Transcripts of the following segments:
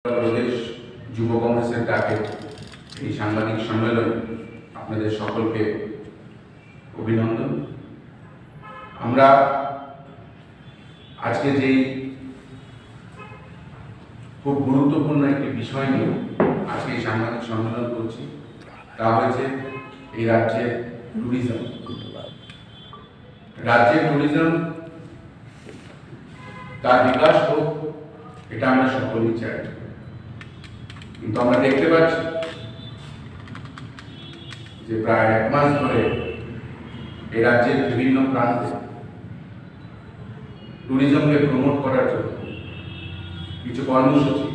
প্রদেশ যুব কংগ্রেসের ডাকে এই সাংবাদিক সম্মেলনে আপনাদের সকলকে অভিনন্দন। আমরা আজকে যেই খুব গুরুত্বপূর্ণ একটি বিষয় নিয়ে আজকে এই সাংবাদিক সম্মেলন করছি, তা হয়েছে এই রাজ্যের ট্যুরিজম। রাজ্যের ট্যুরিজম তার বিকাশ হোক, এটা আমরা সকলেই চাই, কিন্তু আমরা দেখতে পাচ্ছি যে প্রায় 1 মাস ধরে এই রাজ্যের বিভিন্ন প্রান্তে ট্যুরিজমকে প্রমোট করার জন্য কিছু কর্মসূচি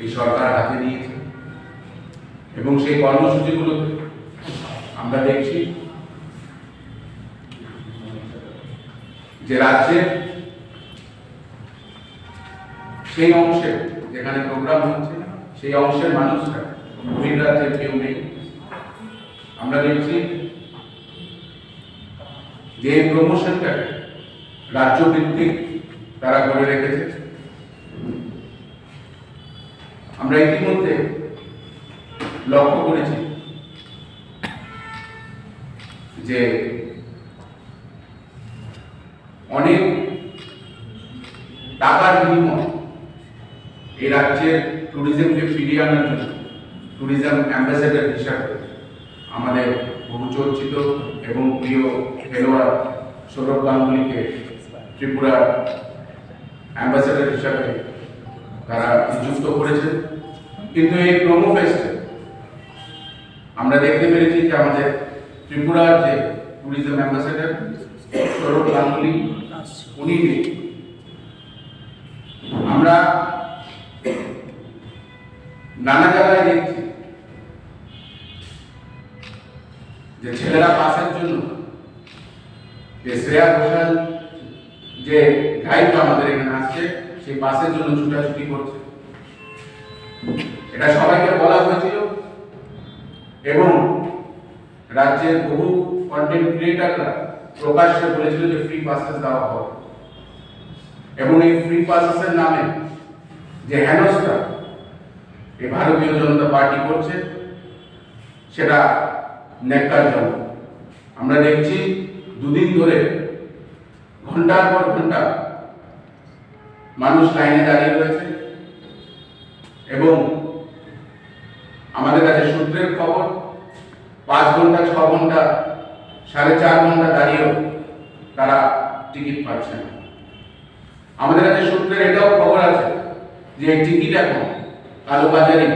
এই সরকার হাতে নিয়েছে এবং সেই কর্মসূচিগুলোতে আমরা দেখছি যে রাজ্যের সেই অংশে যেখানে প্রোগ্রাম হচ্ছে সেই অংশের মানুষরা বহির রাজ্যের কেউ নেই। আমরা দেখছি যে প্রমোশনটাকে রাজ্য ভিত্তিক তারা করে রেখেছে। আমরা ইতিমধ্যে লক্ষ্য করেছি যে অনেক টাকার বিনিময় এই রাজ্যের ট্যুরিজমকে ফিরিয়ে আনার জন্য ট্যুরিজম অ্যাম্বাসেডর হিসাবে আমাদের বহু চর্চিত এবং প্রিয় খেলোয়াড় সৌরভ গাঙ্গুলিকে ত্রিপুরা অ্যাম্বাসেডর হিসাবে তারা নিযুক্ত করেছে। কিন্তু এই প্রোমো ফেস্টে আমরা দেখতে পেরেছি যে আমাদের ত্রিপুরার যে ট্যুরিজম অ্যাম্বাসেডর সৌরভ গাঙ্গুলি উনি নেই। আমরা নানা জায়গায় দেখছি যে ছেলেরা পাসের জন্য যে শ্রেয়া ঘোষাল যে গাইড আমাদের এখানে আসছে সেই পাসের জন্য ছুটাছুটি করছে। এটা সবাইকে বলা হয়েছিল এবং রাজ্যের বহু কন্টেন্ট ক্রিয়েটাররা প্রকাশ্যে বলেছিল যে ফ্রি পাসেস দেওয়া হবে এবং এই ফ্রি পাসেসের নামে যে হেনস্থা এই ভারতীয় জনতা পার্টি করছে সেটা ন্যাক্কারজনক। আমরা দেখছি দুদিন ধরে ঘন্টার পর ঘন্টা মানুষ লাইনে দাঁড়িয়ে রয়েছে এবং আমাদের কাছে সূত্রের খবর 5 ঘন্টা 6 ঘন্টা 4.5 ঘন্টা দাঁড়িয়েও তারা টিকিট পাচ্ছে না। আমাদের কাছে সূত্রের এটাও খবর আছে যে এই টিকিট এখন কালোবাজারি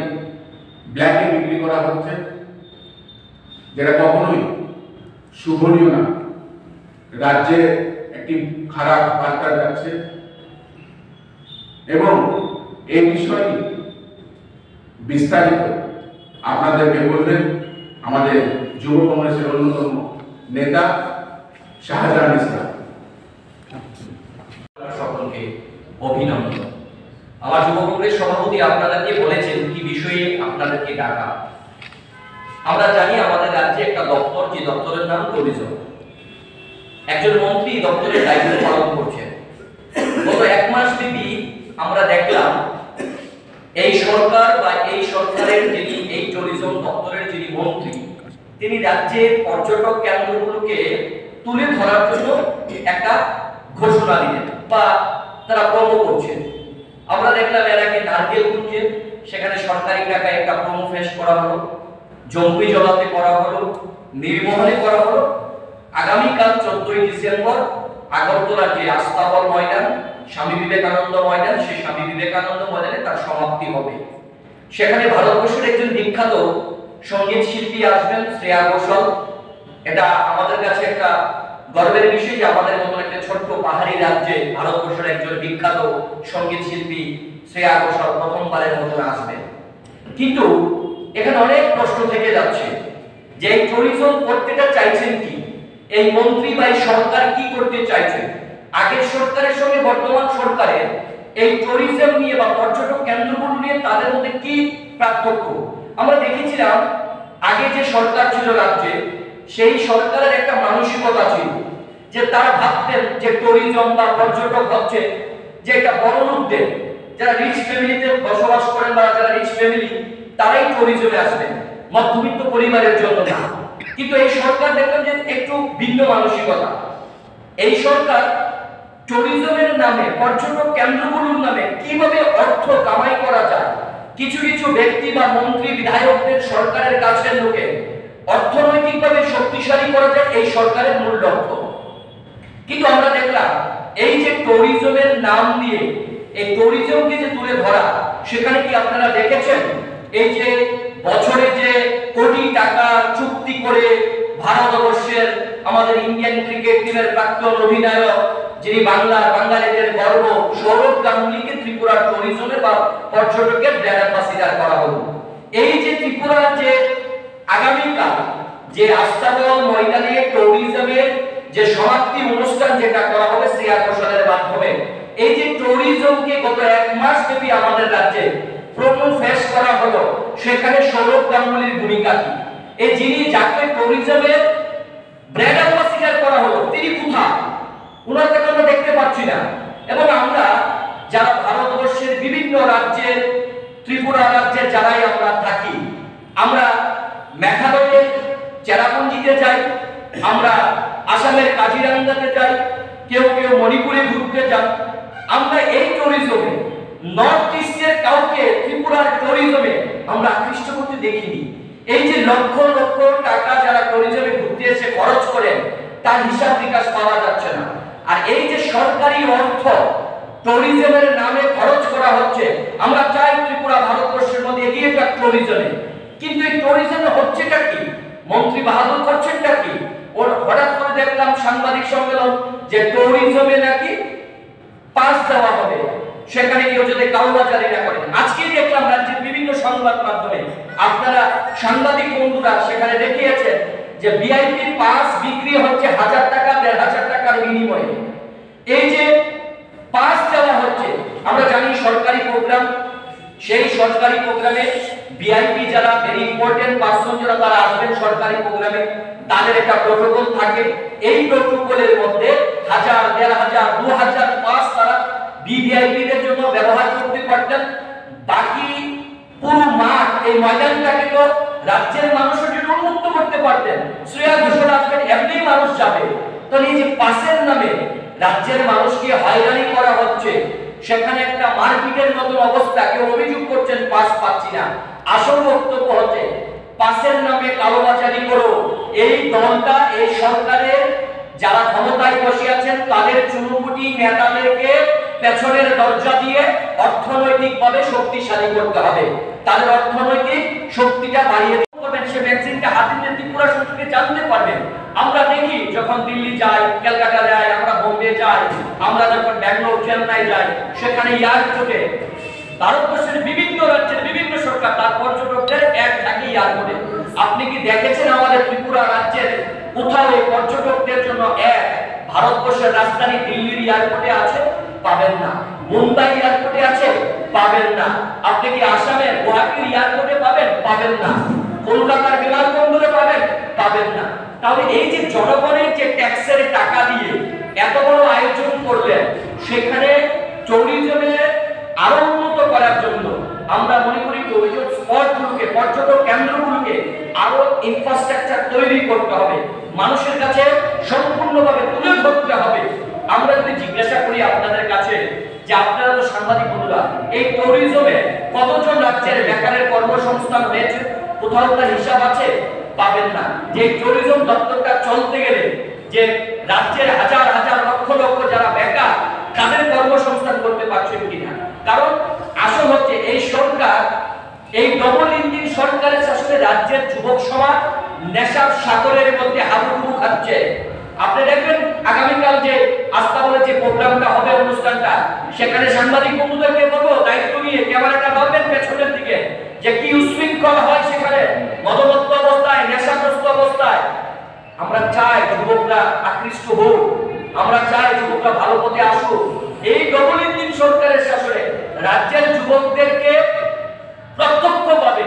ব্ল্যাকে বিক্রি করা হচ্ছে, যেটা কখনোই শুভনীয় না। রাজ্যে একটি খারাপ বার্তা যাচ্ছে এবং এই বিষয়টি বিস্তারিত আপনাদেরকে বলবেন আমাদের যুব কংগ্রেসের অন্যতম নেতা শাহজাহান ইসলাম। সকলকে অভিনন্দন। আমার যুব কংগ্রেস সভাপতি আপনাদেরকে বলেছেন কি বিষয়ে আপনাদেরকে ডাকা। আমরা জানি আমাদের রাজ্যে একটা দপ্তর, যে দপ্তরের নাম ট্যুরিজম। একজন মন্ত্রী দপ্তরের দায়িত্ব পালন করছেন। গত 1 মাস ব্যাপী আমরা দেখলাম এই সরকার বা এই সরকারের যিনি এই ট্যুরিজম দপ্তরের যিনি মন্ত্রী, তিনি রাজ্যের পর্যটক কেন্দ্রগুলোকে তুলে ধরার জন্য একটা ঘোষণা দিলেন বা তারা প্রমো করছেন। আমরা দেখলাম এর আগে নারকেলগঞ্জে সেখানে সরকারি টাকায় একটা প্রমো ফেস্ট করা হলো, জম্পি জলাতে করা হলো, নির্মোহনে করা হলো। আগামীকাল 14ই ডিসেম্বর আগরতলার যে আস্তাবল ময়দান, স্বামী বিবেকানন্দ ময়দান, সেই স্বামী বিবেকানন্দ ময়দানে তার সমাপ্তি হবে। সেখানে ভারতবর্ষের একজন বিখ্যাত সঙ্গীত শিল্পী আসবেন, শ্রেয়া ঘোষাল। এটা আমাদের কাছে একটা গর্বের বিষয় যে আমাদের মতো একটা ছোট্ট পাহাড়ি রাজ্যে ভারতবর্ষের একজন বিখ্যাত সঙ্গীত শিল্পী শ্রেয়া ঘোষাল প্রথমবারের মতো আসবেন। কিন্তু এখানে অনেক প্রশ্ন থেকে যাচ্ছে যে এই ট্যুরিজম করতেটা চাইছেন কি, এই মন্ত্রী বা এই সরকার কি করতে চাইছেন। আগের সরকারের সঙ্গে বর্তমান সরকারের এই ট্যুরিজম নিয়ে বা পর্যটক কেন্দ্রগুলো নিয়ে তাদের মধ্যে কি পার্থক্য। আমরা দেখেছিলাম আগে যে সরকার ছিল রাজ্যে, সেই সরকারের একটা মানসিকতা ছিল যে তারা ভাবতেন যে ট্যুরিজম বা পর্যটক হচ্ছে যে একটা বড় উদ্যোগ, যারা রিচ ফ্যামিলিতে বসবাস করেন বা যারা রিচ ফ্যামিলি তারাই ট্যুরিজমে আসবেন, মধ্যবিত্ত পরিবারের জন্য না। কিন্তু এই সরকার দেখলাম যে একটু ভিন্ন মানসিকতা। এই সরকার ট্যুরিজমের নামে, পর্যটক কেন্দ্রগুলোর নামে কিভাবে অর্থ কামাই করা যায়, কিছু কিছু ব্যক্তি বা মন্ত্রী বিধায়কদের সরকারের কাছের লোকে অর্থনৈতিকভাবে শক্তিশালী করা যায়, এই সরকারের মূল লক্ষ্য। কিন্তু আমরা দেখলাম এই যে ট্যুরিজমের নাম দিয়ে এই ট্যুরিজমকে যে তুলে ধরা, সেখানে কি আপনারা দেখেছেন এই যে বছরে যে কোটি টাকা চুক্তি করে ভারতবর্ষের আমাদের ইন্ডিয়ান ক্রিকেট টিমের প্রাক্তন অধিনায়ক, যিনি বাঙালিদের গর্ব, সৌরভ গাঙ্গুলিকে ত্রিপুরার ট্যুরিজমে বা পর্যটকের ব্র্যান্ড অ্যাম্বাসিডার করা হলো। এই যে ত্রিপুরার যে আগামীকাল যে আস্তাবল ময়দানে ট্যুরিজমের যে সমাপ্তি অনুষ্ঠান যেটা করা হবে শ্রেয়া ঘোষালের মাধ্যমে, এই যে ট্যুরিজমকে গত 1 মাস ব্যাপী আমাদের রাজ্যে প্রমোফেস করা হলো, সেখানে সৌরভ গাঙ্গুলির ভূমিকা কি? এই যিনি যাকে ট্যুরিজমের ব্র্যান্ড অ্যাম্বাসিডার করা হলো, তিনি কোথায়? ওনাকে আমরা দেখতে পাচ্ছি না। এবং আমরা যারা ভারতবর্ষের বিভিন্ন রাজ্যের, ত্রিপুরা রাজ্যের যারাই আমরা থাকি, আমরা মেঘালয়ের চেরাপুঞ্জিতে যাই, আমরা আসামের কাজিরাঙ্গাতে যাই, কেউ কেউ মণিপুরে ঘুরতে যান, আমরা এই ট্যুরিজমে নর্থ ইস্টের কাউকে ত্রিপুরার ট্যুরিজমে আমরা আকৃষ্ট করতে দেখিনি। এই যে লক্ষ লক্ষ টাকা যারা ট্যুরিজমে ঘুরতে এসে খরচ করেন, তার হিসাব নিকাশ পাওয়া যাচ্ছে না। আর এই যে সরকারি অর্থ ট্যুরিজমের নামে খরচ করা হচ্ছে, আমরা চাই ত্রিপুরা ভারতবর্ষের মধ্যে এগিয়ে যাক ট্যুরিজমে, কিন্তু এই ট্যুরিজমে হচ্ছেটা কি? মন্ত্রী বাহাদুর করছেনটা কি? ওর হঠাৎ করে দেখলাম সাংবাদিক সম্মেলন যে ট্যুরিজমে নাকি পাস দেওয়া হবে, সেখানে কেউ যদি কালোবাজারি না করেন। আজকেই দেখলাম রাজ্যের বিভিন্ন সংবাদ মাধ্যমে, আপনারা সাংবাদিক বন্ধুরা সেখানে দেখিয়েছেন যে ভিআইপি পাস বিক্রি হচ্ছে 1000 টাকা 1500 টাকার বিনিময়ে। এই যে পাস দেওয়া হচ্ছে, আমরা জানি সরকারি প্রোগ্রাম, সেই সরকারি প্রোগ্রামে ভিআইপি যারা ভেরি ইম্পর্টেন্ট পারসন যারা তারা আসবেন সরকারি প্রোগ্রামে, তাদের একটা প্রটোকল থাকে। এই প্রটোকলের মধ্যে 1000, 1500, 2000 পাস তারা ভিভিআইপিদের জন্য ব্যবহার করতে পারতেন। বাকি পুরো মাঠ, এই ময়দানটাকে তো রাজ্যের মানুষের জন্য উন্মুক্ত করতে পারতেন। শ্রেয়া ঘোষাল আসবেন, এমনি মানুষ যাবে। তাহলে এই যে পাসের নামে রাজ্যের মানুষকে হয়রানি করা হচ্ছে, সেখানে একটা মারপিটের মতো অবস্থা। কেউ অভিযোগ করছেন পাস পাচ্ছি না, আসল বক্তব্য হচ্ছে পাসের নামে কালোবাজারি করো। এই দলটা, এই সরকারের যারা ক্ষমতায় বসে আছেন, তাদের চুনুপুটি নেতাদেরকে পেছনের দরজা দিয়ে অর্থনৈতিকভাবে শক্তিশালী করতে হবে। তাদের অর্থনৈতিক শক্তিটা বাড়িয়ে করবেন, সে ভ্যাকসিনটা হাতে নিয়ে ত্রিপুরা সরকারকে জানতে পারবেন। আমরা দেখি যখন দিল্লি যাই, কলকাতা যাই, আমরা বোম্বে যাই, আমরা যখন ব্যাঙ্গালোর, চেন্নাই যাই, সেখানে এয়ারপোর্টে ভারতবর্ষের বিভিন্ন রাজ্যের বিভিন্ন সরকার তার পর্যটকদের এক থাকে এয়ারপোর্টে। আপনি কি দেখেছেন আমাদের ত্রিপুরা রাজ্যের কোথাও এই পর্যটকদের জন্য এক ভারতবর্ষের রাজধানী দিল্লির এয়ারপোর্টে আছে? পাবেন না। মুম্বাই এয়ারপোর্টে আছে? পাবেন না। আপনি কি আসামের গুয়াহাটির এয়ারপোর্টে পাবেন? পাবেন না। কলকাতার বিমানবন্দরে পাবেন? পাবেন না। তাহলে এই যে জনগণের যে ট্যাক্সের টাকা দিয়ে এত বড় আয়োজন করলেন, সেখানে ট্যুরিজমের আরো উন্নত করার জন্য আমরা মনে করি ট্যুরিজম স্পটগুলোকে, পর্যটক কেন্দ্রগুলোকে আরো ইনফ্রাস্ট্রাকচার তৈরি করতে হবে, মানুষের কাছে সম্পূর্ণভাবে তুলে ধরতে হবে। আমরা যদি জিজ্ঞাসা করি আপনাদের কাছে যে আপনারা তো সাংবাদিক বন্ধুরা, এই ট্যুরিজমে কতজন রাজ্যের বেকারের কর্মসংস্থান হয়েছে? কোথাও তার হিসাব আছে? পাবেন না। যে ট্যুরিজম দপ্তরটা চলতে গেলে যে রাজ্যের হাজার হাজার লক্ষ লক্ষ যারা বেকার, তাদের কর্মসংস্থান করতে পারছেন কিনা? কারণ আসল হচ্ছে এই সরকার, এই ডবল ইঞ্জিন সরকারের শাসনে রাজ্যের যুবক সমাজ নেশার সাগরের মধ্যে হাবুডুবু খাচ্ছে। আপনি দেখবেন আগামীকাল যে আস্তাবলের যে প্রোগ্রামটা হবে, অনুষ্ঠানটা, সেখানে সাংবাদিক বন্ধুদেরকে বলবো দায়িত্ব নিয়ে ক্যামেরাটা ধরবেন পেছনের দিকে, যে কি উশৃঙ্খল হয় সেখানে, মদমত্ত অবস্থায়, নেশাগ্রস্ত অবস্থায়। আমরা চাই যুবকরা আকৃষ্ট হোক, আমরা চাই যুবকরা ভালো পথে আসুক। এই ডবল ইঞ্জিন সরকারের শাসনে রাজ্যের যুবকদেরকে প্রত্যক্ষভাবে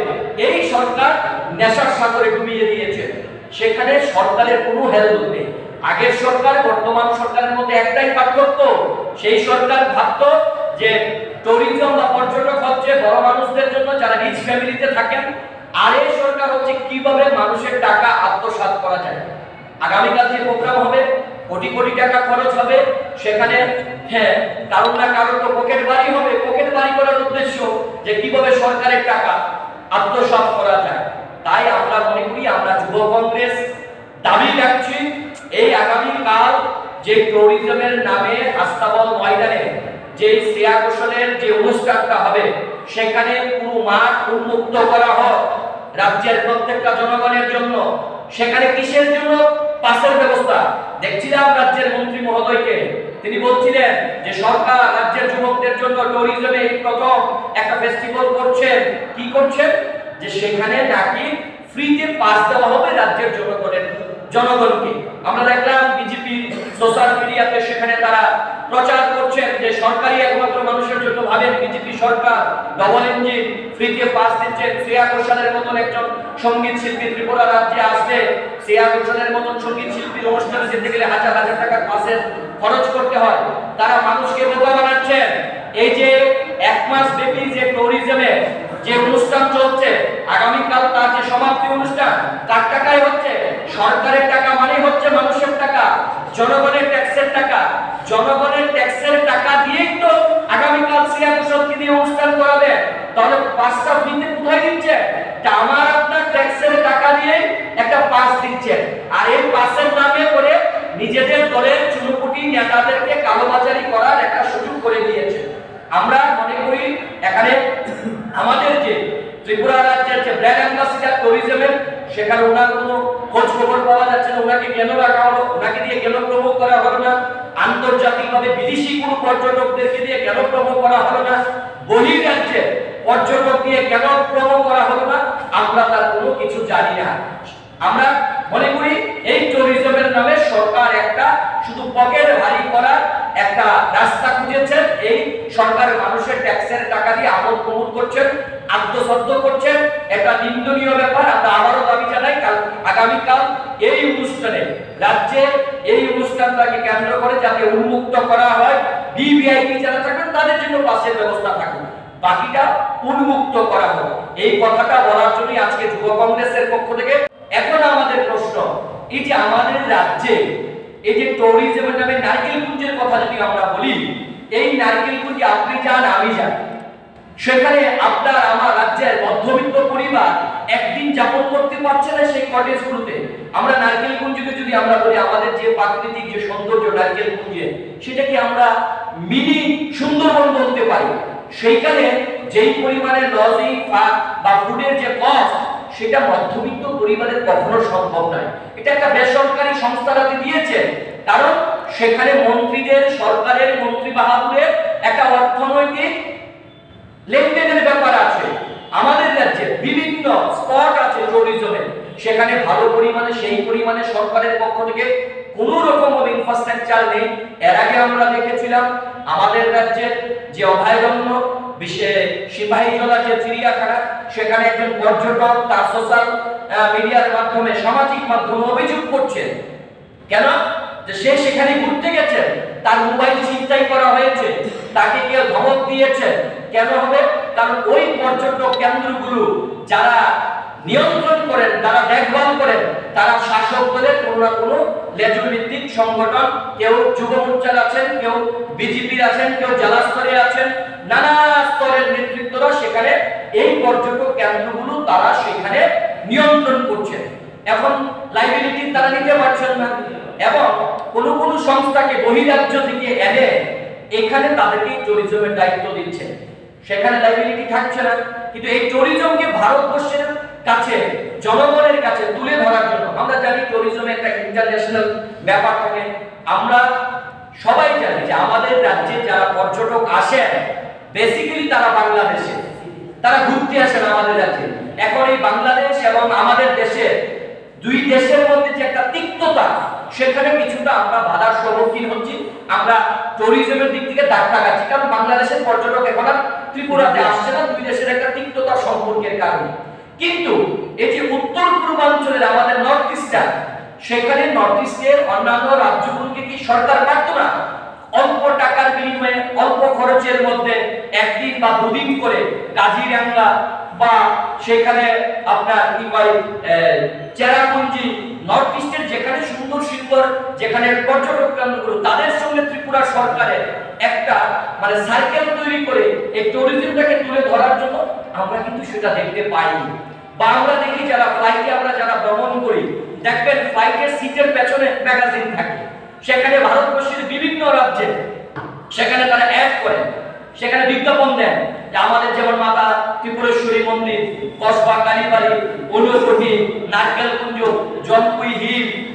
এই সরকার নেশার সাগরে ডুবিয়ে দিয়েছে। সেখানে সরকারের কোনো হেলদোল নেই। আগের সরকার বর্তমান সরকারের মধ্যে একটাই পার্থক্য, সেই সরকার ভাবতো যে ট্যুরিজম বা পর্যটক হচ্ছে বড় মানুষদের জন্য, যারা রিচ ফ্যামিলিতে থাকেন। আর এই সরকার হচ্ছে কিভাবে মানুষের টাকা আত্মসাৎ করা যায়। আগামীকাল যে প্রোগ্রাম হবে, কোটি কোটি টাকা খরচ হবে সেখানে, হ্যাঁ, কারণ না কারণ তো পকেট বাড়ি হবে। পকেট বাড়ি করার উদ্দেশ্য যে কিভাবে সরকারের টাকা আত্মসাৎ করা যায়। তাই আমরা মনে করি, আমরা যুব কংগ্রেস দাবি রাখছি, এই আগামীকাল যে ট্যুরিজমের নামে আস্তাবল ময়দানে যে শ্রেয়া ঘোষালের যে অনুষ্ঠানটা হবে, সেখানে পুরো মাঠ উন্মুক্ত করা হোক রাজ্যের প্রত্যেকটা জনগণের জন্য। সেখানে কিসের জন্য? পাসের ব্যবস্থা। দেখছিলাম রাজ্যের মন্ত্রী মহোদয়কে, তিনি বলছিলেন যে সরকার রাজ্যের যুবকদের জন্য ট্যুরিজমে প্রথম একটা ফেস্টিভ্যাল করছেন। কি করছেন? যে সেখানে নাকি ফ্রিতে পাস দেওয়া হবে রাজ্যের জনগণকে। আমরা দেখলাম বিজেপি সোশ্যাল মিডিয়াতে সেখানে তারা প্রচার করছেন যে সরকারি একমাত্র মানুষের জন্য ভাবেন বিজেপি সরকার, ডবল ইঞ্জিন, ফ্রিতে পাস দিচ্ছেন। শ্রেয়া ঘোষালের মতন একজন সঙ্গীত শিল্পী ত্রিপুরা রাজ্যে আসলে, শ্রেয়া ঘোষালের মতন সঙ্গীত শিল্পীর অনুষ্ঠানে যেতে গেলে হাজার হাজার টাকার পাসের খরচ করতে হয়। তারা মানুষকে বোকা বানাচ্ছেন। এই যে এক মাস ব্যাপী যে ট্যুরিজমে যে অনুষ্ঠান চলছে, আগামীকাল তার যে সমাপ্তি অনুষ্ঠান, কার টাকায় হচ্ছে? সরকারের টাকা, মানে হচ্ছে মানুষের টাকা, জনগণের ট্যাক্সের টাকা। জনগণের ট্যাক্সের টাকা দিয়েই তো আগামীকাল শ্রেয়া ঘোষালকে দিয়ে অনুষ্ঠান করাবে। তাহলে পাসটা ফ্রিতে কোথায় দিচ্ছে? আমার আপনার ট্যাক্সের টাকা দিয়ে একটা পাস দিচ্ছে। আর এই পাসের নামে করে নিজেদের দলের চুনুপুটি নেতাদেরকে কালোবাজারি করার একটা সুযোগ করে দিয়েছে। আমরা মনে করি এখানে আমাদের যে ত্রিপুরা রাজ্যের যে ব্র্যান্ড অ্যাম্বাসিডার ট্যুরিজমের, সেখানে ওনার কোনো খোঁজ খবর পাওয়া যাচ্ছে না। ওনাকে কেন রাখা হলো? ওনাকে দিয়ে কেন প্রমোট করা হলো না? আন্তর্জাতিকভাবে বিদেশি কোনো পর্যটকদেরকে দিয়ে কেন প্রমোট করা হলো না? বহির্রাজ্যে পর্যটক দিয়ে কেন প্রমোট করা হলো না? আমরা তার কোনো কিছু জানি না। আমরা মনে করি এই ট্যুরিজমের নামে সরকার একটা শুধু পকেট ভারী করার একটা রাস্তা খুঁজেছেন। এই সরকার মানুষের ট্যাক্সের টাকা দিয়ে আমোদ প্রমোদ করছেন, আত্মসাৎ করছেন। এটা নিন্দনীয় ব্যাপার। আমরা আবারও দাবি জানাই, আগামীকাল এই অনুষ্ঠানে রাজ্যে এই অনুষ্ঠানটাকে কেন্দ্র করে যাতে উন্মুক্ত করা হয়, ভিভিআইপি যারা থাকবেন তাদের জন্য পাসের ব্যবস্থা থাকুক, বাকিটা উন্মুক্ত করা হোক। এই কথাটা বলার জন্যই আজকে যুব কংগ্রেসের পক্ষ থেকে। এখন আমাদের প্রশ্ন, এই যে আমাদের রাজ্যে এই যে ট্যুরিজমের নামে নারকেলকুঞ্জের কথা যদি আমরা বলি, এই নারকেলকুঞ্জে আপনি যান, আমি যাই, সেখানে আপনার আমার রাজ্যের মধ্যবিত্ত পরিবার একদিন যাপন করতে পারছে না সেই কটেজগুলোতে। আমরা নারকেলকুঞ্জকে যদি আমরা বলি, আমাদের যে প্রাকৃতিক যে সৌন্দর্য নারকেলকুঞ্জে, সেটাকে আমরা মিনি সুন্দরবন বলতে পারি। সেইখানে যেই পরিমাণে লজিং বা ফুডের যে কস্ট, সেটা মধ্যবিত্ত পরিবারের কখনো সম্ভব নয়। এটা একটা বেসরকারি সংস্থাটাকে দিয়েছে, কারণ সেখানে মন্ত্রীদের, সরকারের মন্ত্রী বাহাদুরের একটা অর্থনৈতিক লেনদেনের ব্যাপার আছে। আমাদের রাজ্যে বিভিন্ন স্পট আছে ট্যুরিজমের, সেখানে ভালো পরিমাণে সেই পরিমাণে সরকারের পক্ষ থেকে কোনো রকম ইনফ্রাস্ট্রাকচার নেই। এর আগে আমরা দেখেছিলাম আমাদের রাজ্যের যে অভয়ারণ্য, সিপাহীজলা যে চিড়িয়াখানা, সেখানে একজন পর্যটক তার সোশ্যাল মিডিয়ার মাধ্যমে, সামাজিক মাধ্যমে অভিযোগ করছেন। কেন? যে সে সেখানে ঘুরতে গেছে, তার মোবাইল ছিনতাই করা হয়েছে, তাকে কেউ ধমক দিয়েছে। কেন হবে? কারণ ওই পর্যটক কেন্দ্রগুলো যারা নিয়ন্ত্রণ করেন, যারা দেখভাল করেন, তারা শাসক দলের কোনো না কোনো লেজুর ভিত্তিক সংগঠন, কেউ যুব মোর্চার আছেন, কেউ বিজেপির আছেন, কেউ জেলা স্তরে আছেন, নানা স্তরের নেতৃত্বরা সেখানে এই পর্যটক কেন্দ্রগুলো তারা সেখানে নিয়ন্ত্রণ করছেন। এখন লাইবিলিটি তারা নিতে পারছেন না, এবং কোন কোন সংস্থাকে বহিরাজ্য থেকে এনে এখানে তাদেরকে ট্যুরিজমের দায়িত্ব দিচ্ছে, সেখানে লাইবিলিটি থাকছে না। কিন্তু এই ট্যুরিজমকে ভারতবর্ষের কাছে, জনগণের কাছে তুলে ধরার জন্য, আমরা জানি ট্যুরিজমে একটা ইন্টারন্যাশনাল ব্যাপার থাকে। আমরা সবাই জানি যে আমাদের রাজ্যে যারা পর্যটক আসেন, বেসিক্যালি তারা বাংলাদেশে, তারা ঘুরতে আসেন আমাদের রাজ্যে। এখন এই বাংলাদেশ এবং আমাদের দেশে, দুই দেশের মধ্যে যে একটা তিক্ততা, সেখানে কিছুটা আমরা বাধার সম্মুখীন হচ্ছি। আমরা ট্যুরিজমের দিক থেকে ধাক্কা খাচ্ছি, কারণ বাংলাদেশের পর্যটক এখন আর ত্রিপুরাতে আসছে না, দুই দেশের একটা তিক্ততা সম্পর্কের কারণে। কিন্তু এই যে উত্তর পূর্বাঞ্চলের আমাদের নর্থ ইস্টার, সেখানে নর্থ ইস্টের অন্যান্য রাজ্যগুলোকে কি সরকার পারত না? অল্প টাকার বিনিময়ে অল্প খরচের মধ্যে একদিন বা দুদিন করে কাজিরাঙ্গা বা সেখানে আপনার কি কয় চেরাপুঞ্জি, নর্থ ইস্টের যেখানে সুন্দর সুন্দর যেখানে পর্যটক কেন্দ্রগুলো, তাদের সঙ্গে ত্রিপুরা সরকারের একটা মানে সাইকেল তৈরি করে এই ট্যুরিজমটাকে তুলে ধরার জন্য আমরা কিন্তু সেটা দেখতে পাইনি। বা আমরা দেখি যারা ফ্লাইটে আমরা যারা ভ্রমণ করি, দেখবেন ফ্লাইটের সিটের পেছনে ম্যাগাজিন থাকে, সেখানে ভারতবর্ষের বিভিন্ন রাজ্যে সেখানে তারা অ্যাড করেন, সেখানে বিজ্ঞাপন দেন যে আমাদের যেমন মাতা ত্রিপুরেশ্বরী মন্দির, কসবা কালীবাড়ি, ঊনকোটি, নারকেলকুঞ্জ, জম্পুই হিল,